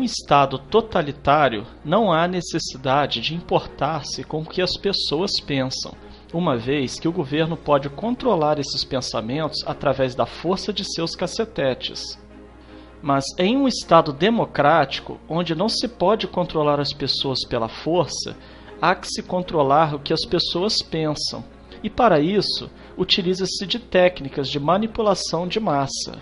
estado totalitário, não há necessidade de importar-se com o que as pessoas pensam, uma vez que o governo pode controlar esses pensamentos através da força de seus cacetetes. Mas em um estado democrático, onde não se pode controlar as pessoas pela força, há que se controlar o que as pessoas pensam, e para isso utiliza-se de técnicas de manipulação de massa.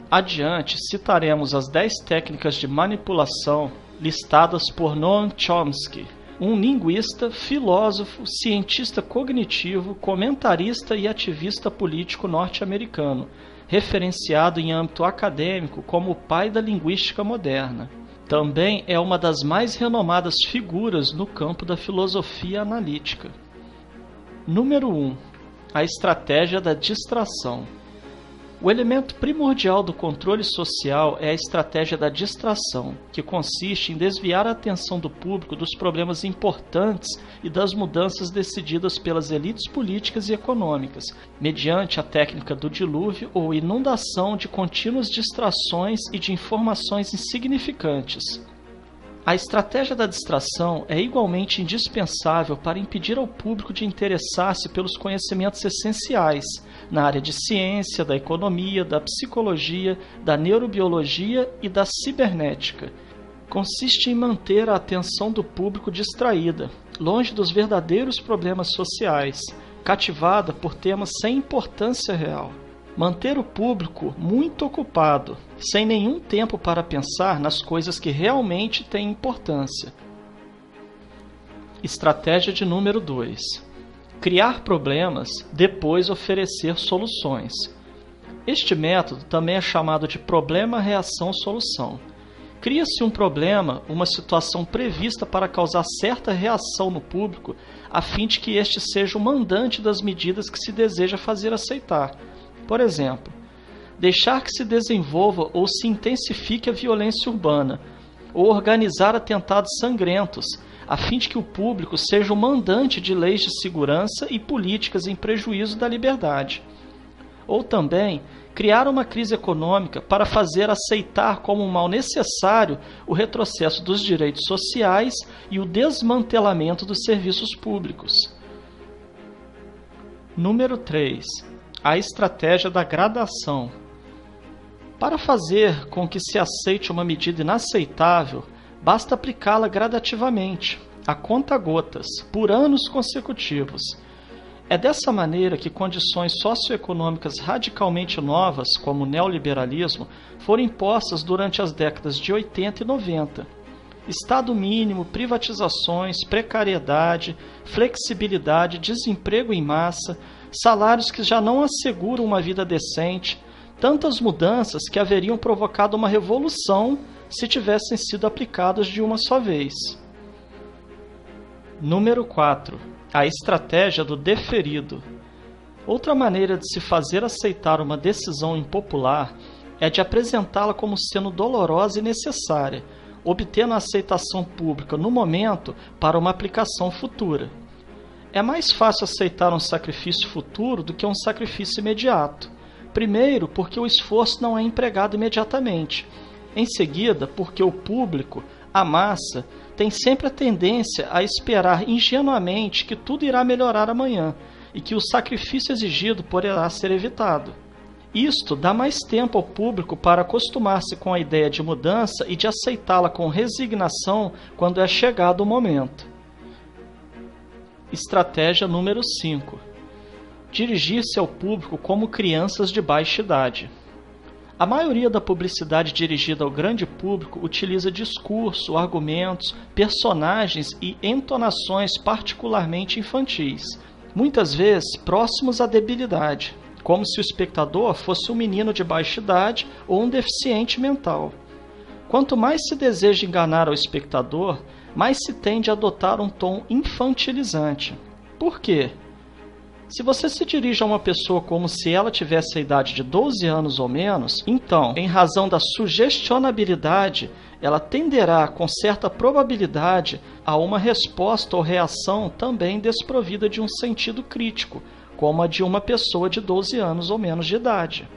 Adiante citaremos as 10 técnicas de manipulação listadas por Noam Chomsky, um linguista, filósofo, cientista cognitivo, comentarista e ativista político norte-americano, referenciado em âmbito acadêmico como o pai da linguística moderna. Também é uma das mais renomadas figuras no campo da filosofia analítica. Número 1. A estratégia da distração. O elemento primordial do controle social é a estratégia da distração, que consiste em desviar a atenção do público dos problemas importantes e das mudanças decididas pelas elites políticas e econômicas, mediante a técnica do dilúvio ou inundação de contínuas distrações e de informações insignificantes. A estratégia da distração é igualmente indispensável para impedir ao público de interessar-se pelos conhecimentos essenciais na área de ciência, da economia, da psicologia, da neurobiologia e da cibernética. Consiste em manter a atenção do público distraída, longe dos verdadeiros problemas sociais, cativada por temas sem importância real. Manter o público muito ocupado, sem nenhum tempo para pensar nas coisas que realmente têm importância. Estratégia de número 2. Criar problemas, depois oferecer soluções. Este método também é chamado de problema-reação-solução. Cria-se um problema, uma situação prevista para causar certa reação no público, a fim de que este seja o mandante das medidas que se deseja fazer aceitar. Por exemplo, deixar que se desenvolva ou se intensifique a violência urbana, ou organizar atentados sangrentos, a fim de que o público seja o mandante de leis de segurança e políticas em prejuízo da liberdade. Ou também, criar uma crise econômica para fazer aceitar como um mal necessário o retrocesso dos direitos sociais e o desmantelamento dos serviços públicos. Número 3. A estratégia da gradação. Para fazer com que se aceite uma medida inaceitável, basta aplicá-la gradativamente, a conta-gotas, por anos consecutivos. É dessa maneira que condições socioeconômicas radicalmente novas, como o neoliberalismo, foram impostas durante as décadas de 80 e 90. Estado mínimo, privatizações, precariedade, flexibilidade, desemprego em massa, salários que já não asseguram uma vida decente, tantas mudanças que haveriam provocado uma revolução se tivessem sido aplicadas de uma só vez. Número 4. A estratégia do deferido. Outra maneira de se fazer aceitar uma decisão impopular é de apresentá-la como sendo dolorosa e necessária, obtendo a aceitação pública no momento para uma aplicação futura. É mais fácil aceitar um sacrifício futuro do que um sacrifício imediato. Primeiro, porque o esforço não é empregado imediatamente. Em seguida, porque o público, a massa, tem sempre a tendência a esperar ingenuamente que tudo irá melhorar amanhã e que o sacrifício exigido poderá ser evitado. Isto dá mais tempo ao público para acostumar-se com a ideia de mudança e de aceitá-la com resignação quando é chegado o momento. Estratégia número 5. Dirigir-se ao público como crianças de baixa idade. A maioria da publicidade dirigida ao grande público utiliza discurso, argumentos, personagens e entonações particularmente infantis, muitas vezes próximos à debilidade, como se o espectador fosse um menino de baixa idade ou um deficiente mental. Quanto mais se deseja enganar ao espectador, mais se tende a adotar um tom infantilizante. Por quê? Se você se dirige a uma pessoa como se ela tivesse a idade de 12 anos ou menos, então, em razão da sugestionabilidade, ela tenderá, com certa probabilidade, a uma resposta ou reação também desprovida de um sentido crítico, como a de uma pessoa de 12 anos ou menos de idade.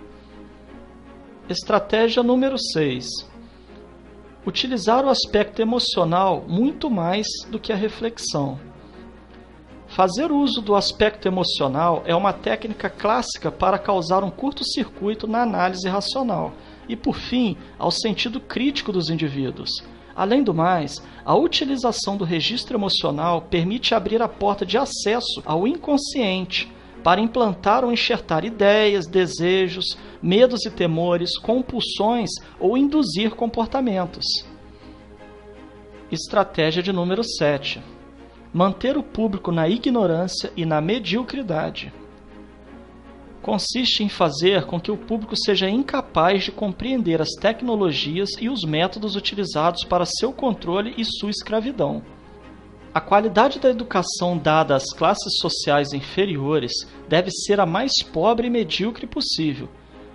Estratégia número 6. Utilizar o aspecto emocional muito mais do que a reflexão. Fazer uso do aspecto emocional é uma técnica clássica para causar um curto-circuito na análise racional e, por fim, ao sentido crítico dos indivíduos. Além do mais, a utilização do registro emocional permite abrir a porta de acesso ao inconsciente para implantar ou enxertar ideias, desejos, medos e temores, compulsões ou induzir comportamentos. Estratégia de número 7. Manter o público na ignorância e na mediocridade. Consiste em fazer com que o público seja incapaz de compreender as tecnologias e os métodos utilizados para seu controle e sua escravidão. A qualidade da educação dada às classes sociais inferiores deve ser a mais pobre e medíocre possível,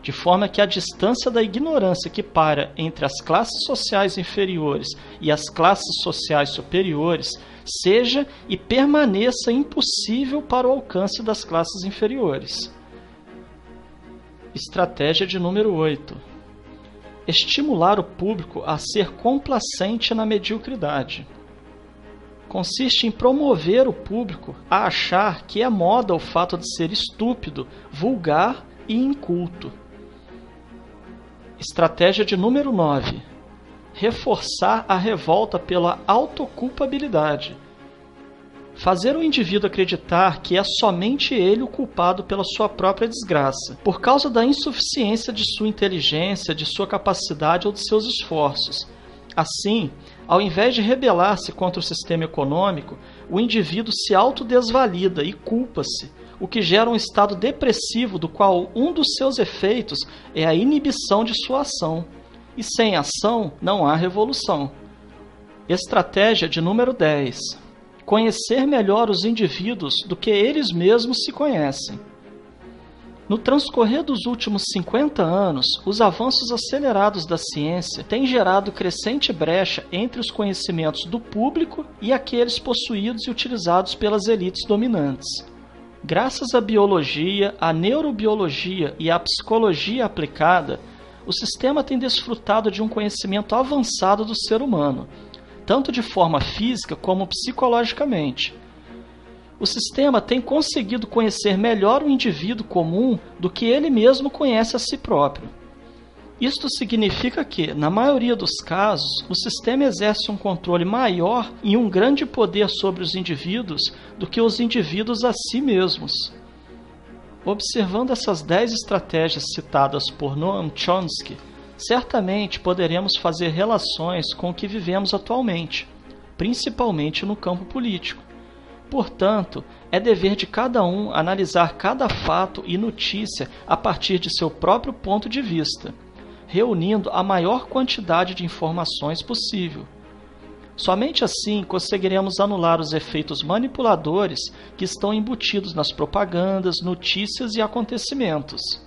de forma que a distância da ignorância que paira entre as classes sociais inferiores e as classes sociais superiores seja e permaneça impossível para o alcance das classes inferiores. Estratégia de número 8. Estimular o público a ser complacente na mediocridade. Consiste em promover o público a achar que é moda o fato de ser estúpido, vulgar e inculto. Estratégia de número 9. Reforçar a revolta pela autoculpabilidade. Fazer o indivíduo acreditar que é somente ele o culpado pela sua própria desgraça, por causa da insuficiência de sua inteligência, de sua capacidade ou de seus esforços. Assim, ao invés de rebelar-se contra o sistema econômico, o indivíduo se autodesvalida e culpa-se, o que gera um estado depressivo do qual um dos seus efeitos é a inibição de sua ação. E sem ação não há revolução. Estratégia de número 10. Conhecer melhor os indivíduos do que eles mesmos se conhecem. No transcorrer dos últimos 50 anos, os avanços acelerados da ciência têm gerado crescente brecha entre os conhecimentos do público e aqueles possuídos e utilizados pelas elites dominantes. Graças à biologia, à neurobiologia e à psicologia aplicada, o sistema tem desfrutado de um conhecimento avançado do ser humano, tanto de forma física como psicologicamente. O sistema tem conseguido conhecer melhor o indivíduo comum do que ele mesmo conhece a si próprio. Isto significa que, na maioria dos casos, o sistema exerce um controle maior e um grande poder sobre os indivíduos do que os indivíduos a si mesmos. Observando essas 10 estratégias citadas por Noam Chomsky, certamente poderemos fazer relações com o que vivemos atualmente, principalmente no campo político. Portanto, é dever de cada um analisar cada fato e notícia a partir de seu próprio ponto de vista, reunindo a maior quantidade de informações possível. Somente assim conseguiremos anular os efeitos manipuladores que estão embutidos nas propagandas, notícias e acontecimentos.